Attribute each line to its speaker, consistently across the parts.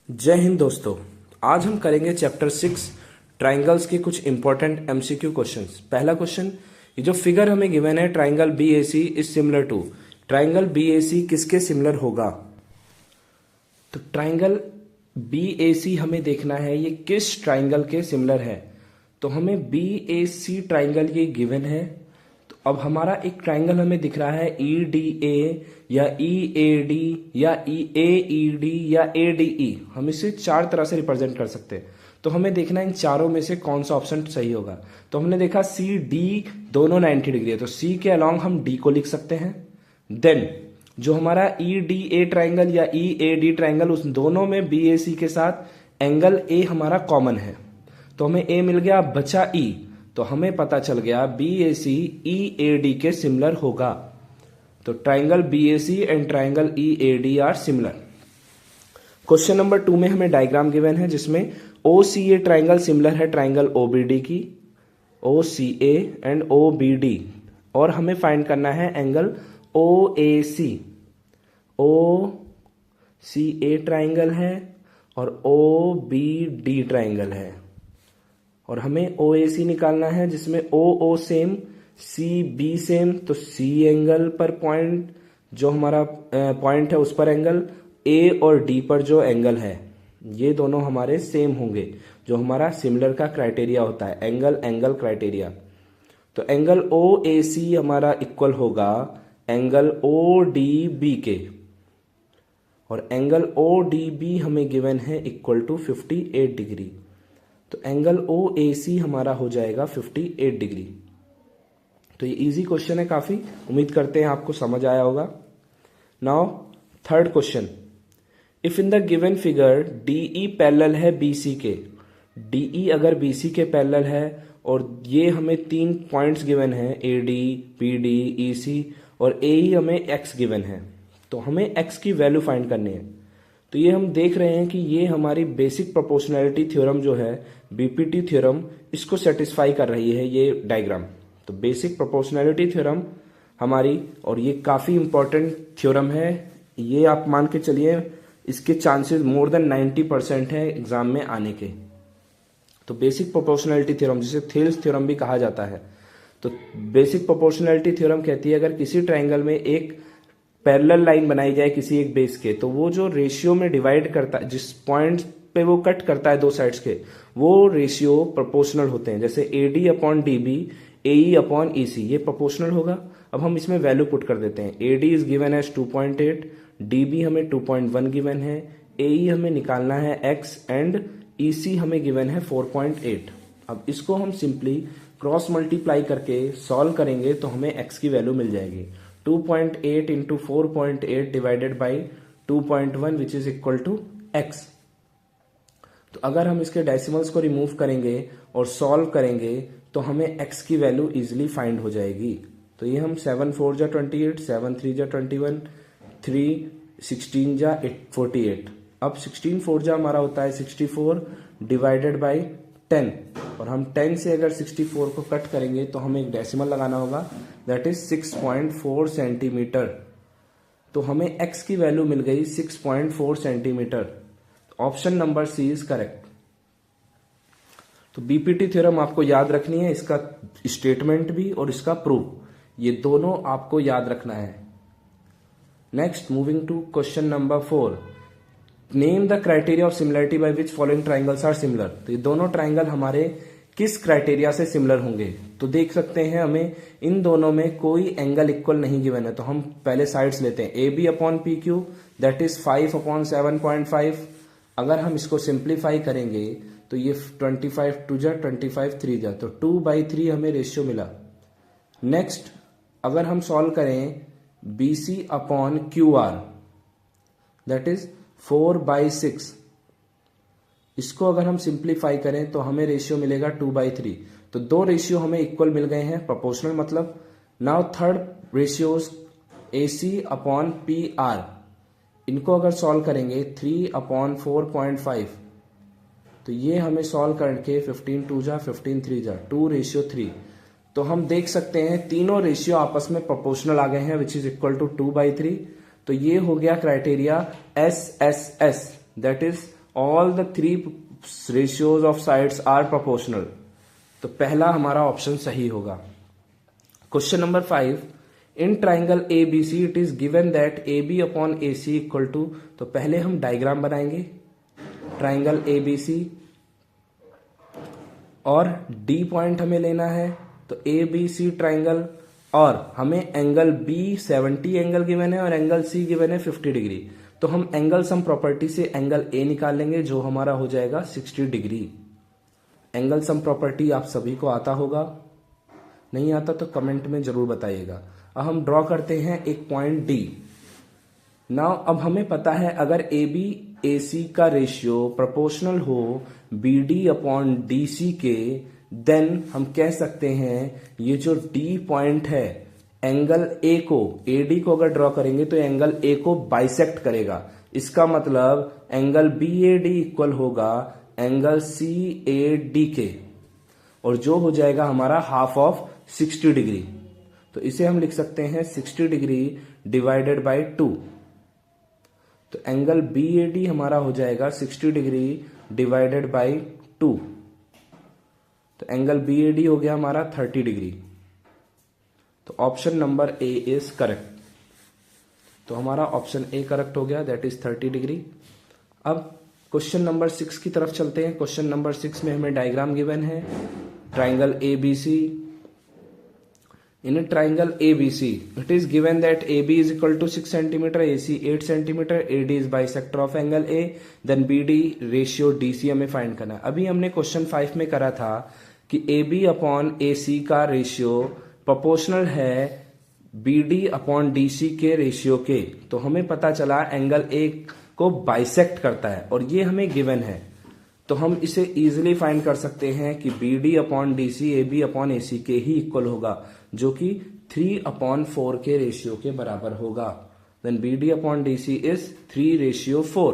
Speaker 1: जय हिंद दोस्तों। आज हम करेंगे चैप्टर 6 ट्राइंगल्स के कुछ इंपॉर्टेंट एमसीक्यू क्वेश्चंस। पहला क्वेश्चन, ये जो फिगर हमें गिवन है triangle BAC is similar to, triangle BAC किसके सिमिलर होगा? तो ट्राइंगल बीएसी हमें देखना है ये किस ट्राइंगल के सिमिलर है। तो हमें बीएसी ट्राइंगल ये गिवन है। तो अब हमारा एक ट्राइंगल हमें दिख रहा है ईडीए या ईएडी या ईएईडी या एडीई। हम इसे चार तरह से रिप्रेजेंट कर सकते हैं। तो हमें देखना है इन चारों में से कौन सा ऑप्शन सही होगा। तो हमने देखा सी डी दोनों 90 डिग्री है, तो सी के अलोंग हम डी को लिख सकते हैं। देन जो हमारा ई डी ए ट्राइंगल या ई ए डी ट्राइंगल, उस दोनों में बी ए सी के साथ एंगल ए हमारा कॉमन है, तो हमें ए मिल गया, बचा ई। तो हमें पता चल गया B A C E A D के सिमिलर होगा। तो triangle B A C and triangle E A D are similar. Question number 2 में हमें डायग्राम गिवन है जिसमें O C A triangle similar है ट्राइंगल ओ बी डी की, O C A and O B D, और हमें find करना है angle O A C. O C A triangle है और ओ बी डी ट्राइंगल है, और हमें ओ ए सी निकालना है जिसमें ओ ओ सेम, सी बी सेम। तो सी एंगल पर पॉइंट, जो हमारा पॉइंट है उस पर एंगल, ए और डी पर जो एंगल है, ये दोनों हमारे सेम होंगे, जो हमारा सिमिलर का क्राइटेरिया होता है, एंगल एंगल क्राइटेरिया। तो एंगल ओ ए सी हमारा इक्वल होगा एंगल ओ डी बी के, और एंगल ओ डी बी हमें गिवन है इक्वल टू 58 डिग्री। तो एंगल ओ ए सी हमारा हो जाएगा 58 डिग्री। तो ये इजी क्वेश्चन है काफी, उम्मीद करते हैं आपको समझ आया होगा। Now third question, if in the given figure D E parallel है बीसी के, डीई अगर बीसी के पैरेलल है और ये हमें 3 पॉइंट्स गिवन है A D P D E C, और ए ही हमें एक्स गिवन है, तो हमें एक्स की वैल्यू फाइंड करनी है। तो ये हम देख रहे हैं कि ये हमारी बेसिक प्रोपोर्शनैलिटी थ्योरम जो है, बीपीटी थ्योरम, इसको सेटिस्फाई कर रही है ये डायग्राम। तो बेसिक प्रोपोर्शनैलिटी थ्योरम हमारी, और ये काफी इंपॉर्टेंट थ्योरम है, ये आप मान के चलिए इसके चांसेस मोर देन 90% है एग्जाम में आने के। तो बेसिक प्रोपोर्शनैलिटी थ्योरम, जिसे थेल्स थ्योरम भी कहा जाता है, तो बेसिक प्रोपोर्शनैलिटी थ्योरम कहती है अगर किसी ट्राइंगल में एक पैरेलल लाइन बनाई जाए किसी एक बेस के, तो वो जो रेशियो में डिवाइड करता है, जिस पॉइंट पे वो कट करता है दो साइड्स के, वो रेशियो प्रोपोर्शनल होते हैं। जैसे A D upon D B, A E upon E C, ये प्रोपोर्शनल होगा। अब हम इसमें वैल्यू पुट कर देते हैं। A D is given as 2.8, D B हमें 2.1 गिवन है, ए ई हमें निकालना है x, एंड ई सी हमें गिवन है 4.8। अब इसको हम सिंपली क्रॉस मल्टीप्लाई करके सॉल्व करेंगे तो हमें x की वैल्यू मिल जाएगी 2.8 into 4.8 divided by 2.1 which is equal to x। तो अगर हम इसके डेसिमल्स को रिमूव करेंगे और सॉल्व करेंगे तो हमें x की वैल्यू इजिली फाइंड हो जाएगी। तो ये हम 7 4 जा 28, 7 3 जा 21, 3 16 जा 48। अब 16 4 जा हमारा होता है 64 डिवाइडेड बाई 10, और हम 10 से अगर 64 को कट करेंगे तो हमें एक डेसिमल लगाना होगा, दैट इज 6.4 सेंटीमीटर। तो हमें x की वैल्यू मिल गई 6.4 centimetre. Option number C is correct. तो बीपीटी थ्योरम आपको याद रखनी है, इसका स्टेटमेंट भी और इसका प्रूफ, ये दोनों आपको याद रखना है। Next, moving to question number 4, name the criteria of similarity by which following triangles are similar. तो ये दोनों ट्राइंगल हमारे किस क्राइटेरिया से सिमिलर होंगे? तो देख सकते हैं हमें इन दोनों में कोई एंगल इक्वल नहीं गिवन है, तो हम पहले साइड्स लेते हैं। A B upon P Q that is 5 upon 7.5। अगर हम इसको सिंप्लीफाई करेंगे तो ये 25 2 जा 25 3 जा, तो 2/3 हमें रेशियो मिला। नेक्स्ट, अगर हम सॉल्व करें B C upon Q R that is 4/6, इसको अगर हम सिंप्लीफाई करें तो हमें रेशियो मिलेगा 2/3। तो दो रेशियो हमें इक्वल मिल गए हैं, प्रोपोर्शनल मतलब। नाउ थर्ड रेशियोज ए सी अपॉन पी आर, इनको अगर सॉल्व करेंगे 3 अपॉन 4.5, तो ये हमें सॉल्व करके 15 2 जा 15 3 जा 2:3। तो हम देख सकते हैं तीनों रेशियो आपस में प्रोपोर्शनल आ गए हैं विच इज इक्वल टू 2/3। तो ये हो गया criteria S S S, that is all the three ratios of sides are proportional. तो पहला हमारा ऑप्शन सही होगा। Question number 5, in triangle A B C it is given that A B upon A C equal to, तो पहले हम diagram बनाएंगे triangle A B सी और डी पॉइंट हमें लेना है। तो ए बी सी ट्राइंगल और हमें एंगल बी 70 एंगल गिवन है और एंगल सी गिवन है 50 डिग्री। तो हम एंगल सम प्रॉपर्टी से एंगल ए निकाल लेंगे जो हमारा हो जाएगा 60 डिग्री। एंगल सम प्रॉपर्टी आप सभी को आता होगा, नहीं आता तो कमेंट में जरूर बताइएगा। अब हम ड्रॉ करते हैं एक पॉइंट डी। नाउ अब हमें पता है अगर ए बी ए सी का रेशियो प्रोपोर्शनल हो B D upon D C के, देन हम कह सकते हैं ये जो डी पॉइंट है एंगल ए को, ए डी को अगर ड्रॉ करेंगे तो एंगल ए को बाइसेक्ट करेगा। इसका मतलब angle B A D equal होगा एंगल सी ए डी के, और जो हो जाएगा हमारा हाफ ऑफ 60 डिग्री। तो इसे हम लिख सकते हैं 60 डिग्री डिवाइडेड बाय 2। तो एंगल बी ए डी हमारा हो जाएगा 60 डिग्री डिवाइडेड बाय 2। तो एंगल बी ए डी हो गया हमारा 30 डिग्री। तो option number A is correct. तो हमारा ऑप्शन ए करेक्ट हो गया, दैट इज 30 डिग्री। अब क्वेश्चन नंबर 6 की तरफ चलते हैं। क्वेश्चन नंबर 6 में हमें डायग्राम गिवन है triangle A B C. In a triangle ABC, it is given that AB is equal to 6 cm, AC 8 cm, AD is bisector of angle A, then BD ratio DC हमें find करना है। अभी हमने question 5 में करा था कि AB upon AC का रेशियो प्रोपोर्शनल है BD अपॉन DC के रेशियो के। तो हमें पता चला एंगल A को बाइसेक्ट करता है और ये हमें गिवन है। तो हम इसे इजीली फाइंड कर सकते हैं कि BD upon DC AB upon AC के ही इक्वल होगा, जो कि 3/4 के रेशियो के बराबर होगा। Then BD upon DC is 3:4।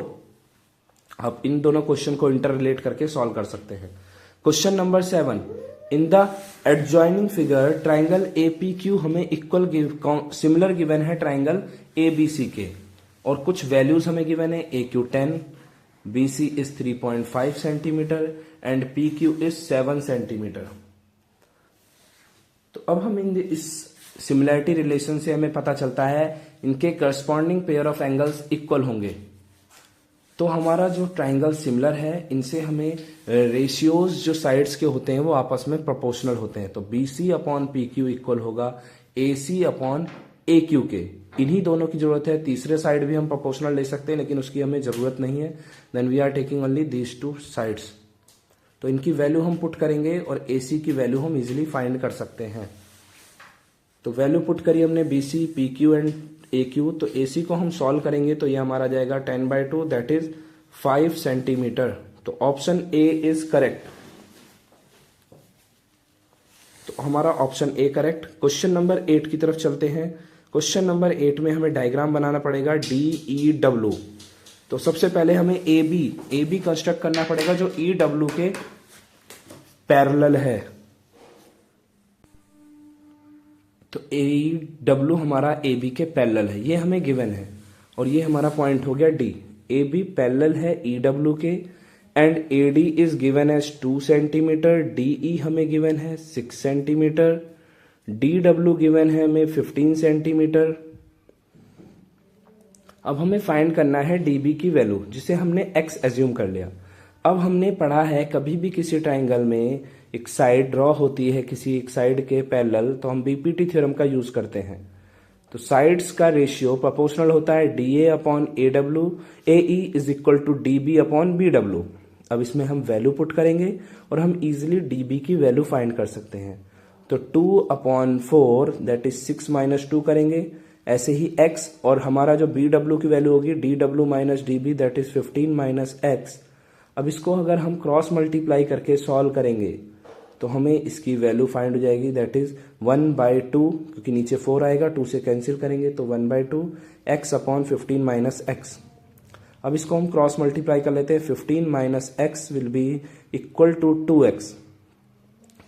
Speaker 1: अब इन दोनों क्वेश्चन को इंटर रिलेट करके सॉल्व कर सकते हैं। Question number 7, in the adjoining figure triangle APQ हमें इक्वल सिमिलर गिवन है ट्राइंगल ABC के, और कुछ वैल्यूज हमें गिवन है। AQ 10, BC is 3.5 centimetre and PQ is 7 centimetre. तो अब हम इस सिमिलैरिटी रिलेशन से हमें पता चलता है इनके corresponding pair of angles equal होंगे। तो हमारा जो ट्राइंगल सिमिलर है इनसे हमें रेशियोज जो साइड्स के होते हैं वो आपस में प्रोपोर्शनल होते हैं। तो BC अपॉन PQ इक्वल होगा AC अपॉन AQ के। इन्हीं दोनों की जरूरत है। तीसरे साइड भी हम प्रोपोर्शनल ले सकते हैं लेकिन उसकी हमें जरूरत नहीं है। Then we are taking only these two sides. तो इनकी वैल्यू हम पुट करेंगे और AC की वैल्यू हम इजीली फाइंड कर सकते हैं। तो वैल्यू पुट करी हमने BC, PQ एंड AQ। तो AC को हम सॉल्व करेंगे तो ये हमारा जाएगा 10/2, दैट इज 5 सेंटीमीटर। तो ऑप्शन A इज करेक्ट। तो हमारा option A correct. Question number 8 की तरफ चलते हैं। क्वेश्चन नंबर 8 में हमें डायग्राम बनाना पड़ेगा DEW। तो सबसे पहले हमें AB कंस्ट्रक्ट करना पड़ेगा जो EW के पैरेलल है। तो EW हमारा AB के पैरेलल है, ये हमें गिवन है, और ये हमारा पॉइंट हो गया D। AB पैरेलल है EW के and AD is given as 2 centimetre. DE हमें गिवन है 6 सेंटीमीटर। DW गिवन है हमें 15 सेंटीमीटर। अब हमें फाइंड करना है DB की वैल्यू, जिसे हमने X एज्यूम कर लिया। अब हमने पढ़ा है कभी भी किसी ट्राइंगल में एक साइड ड्रॉ होती है किसी एक साइड के पैरेलल, तो हम BPT थ्योरम का यूज करते हैं। तो साइड्स का रेशियो प्रोपोर्शनल होता है DA upon AW, AE is equal to DB upon BW। अब इसमें हम वैल्यू पुट करेंगे और हम इजिली DB की वैल्यू फाइंड कर सकते हैं। तो 2/4 दैट इज 6 - 2 करेंगे। ऐसे ही X और हमारा जो BW की वैल्यू होगी DW minus DB that is 15 - X। अब इसको अगर हम क्रॉस मल्टीप्लाई करके सॉल्व करेंगे तो हमें इसकी वैल्यू फाइंड हो जाएगी, दैट इज 1/2, क्योंकि नीचे 4 आएगा, 2 से कैंसिल करेंगे तो 1/2 X अपॉन 15 - X। अब इसको हम क्रॉस मल्टीप्लाई कर लेते हैं। 15 - X will be equal to 2X।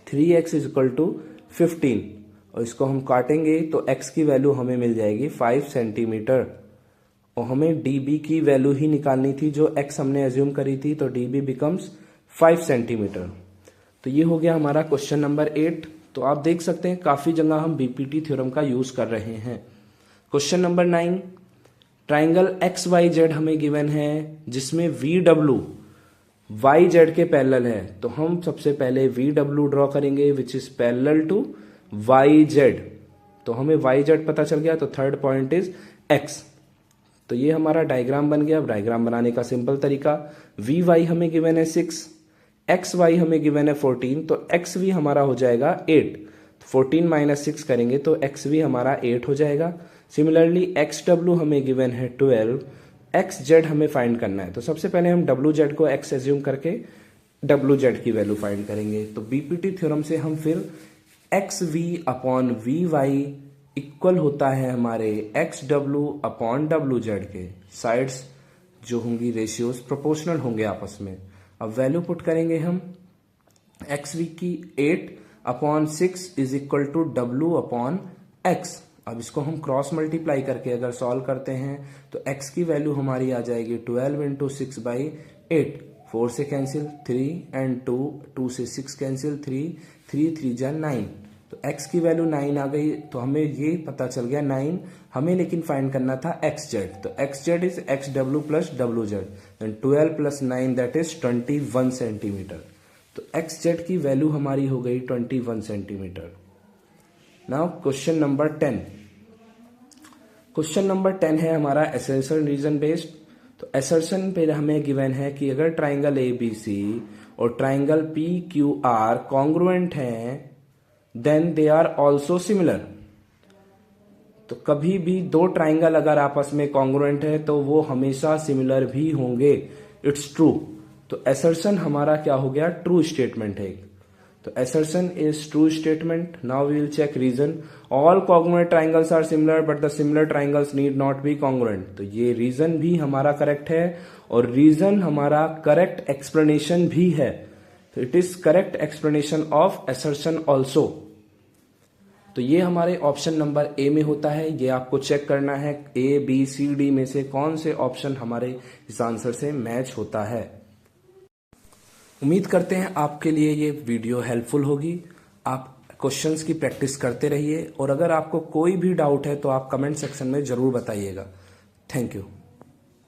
Speaker 1: 3X is equal to 15, और इसको हम काटेंगे तो X की वैल्यू हमें मिल जाएगी 5 सेंटीमीटर, और हमें dB की वैल्यू ही निकालनी थी जो x हमने एज्यूम करी थी, तो dB बिकम्स 5 सेंटीमीटर। तो ये हो गया हमारा क्वेश्चन नंबर 8। तो आप देख सकते हैं काफी जगह हम बीपीटी थ्योरम का यूज कर रहे हैं। क्वेश्चन नंबर 9, ट्राइंगल XYZ हमें गिवन है जिसमें VW YZ के पैरेलल है। तो हम सबसे पहले VW ड्रॉ करेंगे which is parallel to YZ। तो हमें YZ पता चल गया, तो थर्ड पॉइंट इज X। तो ये हमारा डायग्राम बन गया। अब डायग्राम बनाने का सिंपल तरीका, VY हमें गिवन है 6, XY हमें गिवन है 14, तो XV हमारा हो जाएगा 8। 14 माइनस 6 करेंगे तो XV हमारा 8 हो जाएगा। सिमिलरली XW हमें गिवन है 12, XZ हमें फाइंड करना है। तो सबसे पहले हम WZ को X एज्यूम करके WZ की वैल्यू फाइंड करेंगे। तो बीपीटी थ्योरम से हम फिर XV अपॉन VY इक्वल होता है हमारे XW अपॉन WZ के। साइड्स जो होंगी रेशियोज प्रोपोर्शनल होंगे आपस में। अब वैल्यू पुट करेंगे हम XV की 8 upon 6 is equal to W upon X। अब इसको हम क्रॉस मल्टीप्लाई करके अगर सॉल्व करते हैं तो X की वैल्यू हमारी आ जाएगी 12 इंटू 6 बाई 8। 4 से कैंसिल 3 एंड 2 से 6 कैंसिल 3 3 जा 9। तो x की वैल्यू 9 आ गई। तो हमें ये पता चल गया 9, हमें लेकिन फाइंड करना था xz। तो xz is xw plus wz, then 12 plus 9 that is 21 centimetre. तो xz की वैल्यू हमारी हो गई 21 centimetre. Now question number 10। Question number 10 है हमारा असर्शन रीजन बेस्ड। तो असर्शन पे हमें गिवन है कि अगर ट्राइंगल ABC और ट्राइंगल PQR कॉन्ग्रुएंट हैं then they are also similar. तो कभी भी दो ट्राइंगल अगर आपस में कॉन्ग्रुएंट है तो वो हमेशा सिमिलर भी होंगे, इट्स ट्रू। तो असर्शन हमारा क्या हो गया, ट्रू स्टेटमेंट है। तो assertion is true statement. Now we will check reason. All congruent triangles are similar but the similar triangles need not be congruent. तो ये reason भी हमारा correct है और reason हमारा correct explanation भी है। तो it is correct explanation of assertion also. तो ये हमारे ऑप्शन नंबर ए में होता है। ये आपको चेक करना है A, B, C, D में से कौन से ऑप्शन हमारे इस आंसर से मैच होता है। उम्मीद करते हैं आपके लिए ये वीडियो हेल्पफुल होगी। आप क्वेश्चंस की प्रैक्टिस करते रहिए और अगर आपको कोई भी डाउट है तो आप कमेंट सेक्शन में जरूर बताइएगा। Thank you.